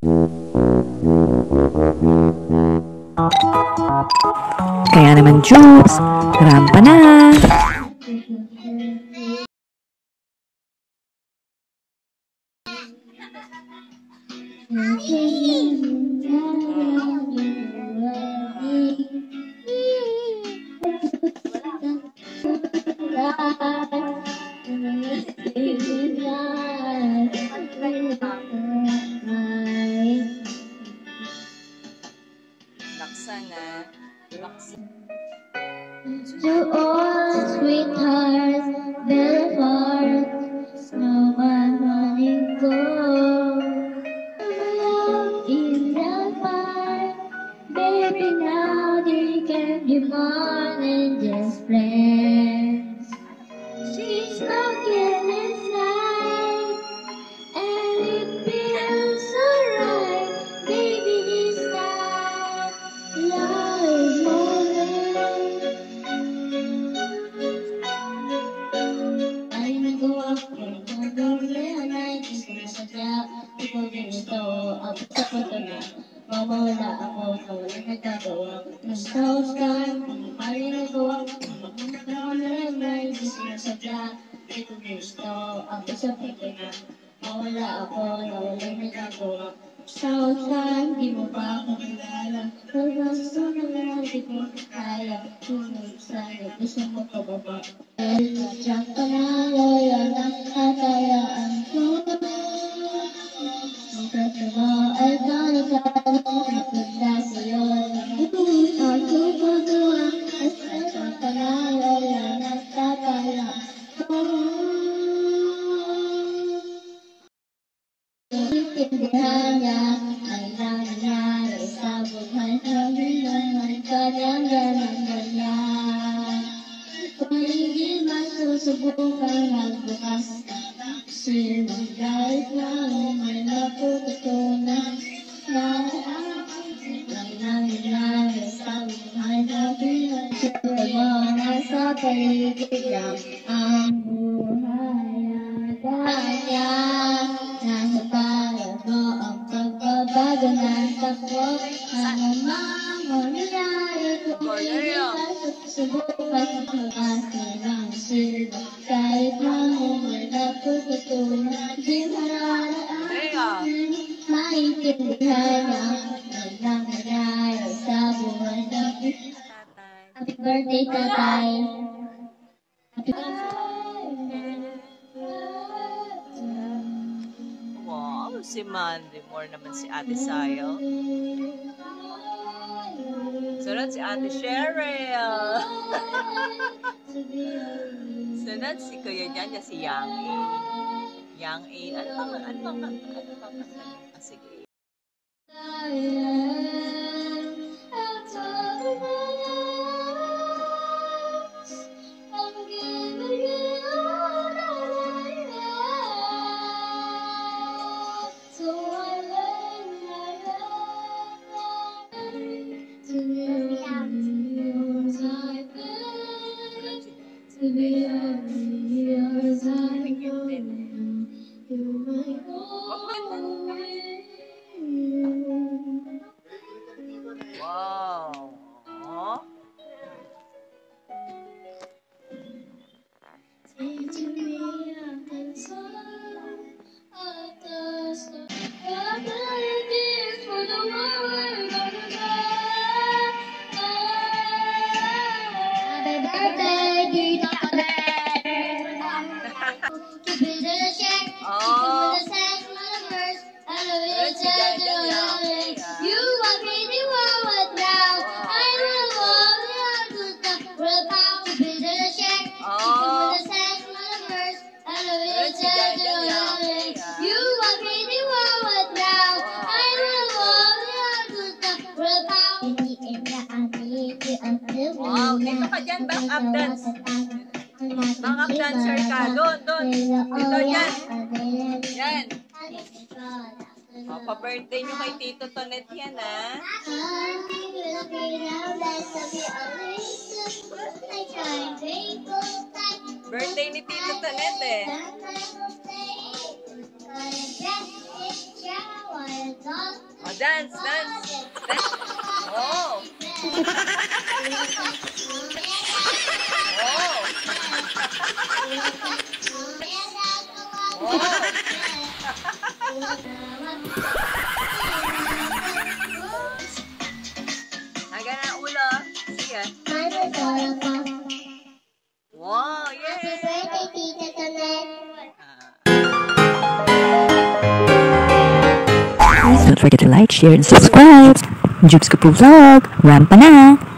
Kaya naman, Jubes, rampa na! To all sweethearts, very far, no one wanting go. Love is the fire, baby. Now they can be more than just friends. She's looking inside, and it feels so right, baby. This time, love is more than. Mawala ako sa walang nagagawa. Nag-star, maling nagawa. Magkakaroon na lang na hindi sinasadya. Di ko gusto, ako sa pagkina. Mawala ako na walang nagagawa. Star, di mo ba ako kilala? Pero gusto na nga, di ko kaya. Tunod sa'yo, gusto mo pababa. Diyan ka na, loyal ang katayaan ko. Ay kaya-kaya magpunta sa'yo. Ako pagawa at sa panalala nagtatala ko. Itindihan niya ang nangyari sa buhay namin naman kanyang ganang-ganyan. Kung hindi man susubukan magbukas sinong kahit lang may natututunan na ang nangyari sa buhay namin mga sa paligid lang ang buhay kanya. Nasa palad mo ang pagbabago ng takbo. Ano mang mangyari kung hindi ka susubukan mag-asin ang sino kahit lang may natututunan. Di mararaan maintindihan ang nangyari sa buhay namin. Happy birthday, Tatay! Happy Wow, si Mandy Moore naman si Ate Sayo. Sunod si Ate Cheryl. Sunod si Kuya Janja, si Yang A. Yang A. Ano bang kanta? Sige. Wow. Wow, dito ka dyan, back up dance. Back up dancer ka. Doon. Dito, yan. Yan. O, pa-birthday nyo kay Tito Tonet yan, ha? Birthday ni Tito Tonet, eh. Dance, dance. Dance. Oh. Oh. Haga na ulo. Sige. Wow, yay! Don't forget to like, share, and subscribe. Jukes Kapu Vlog. Rampa na!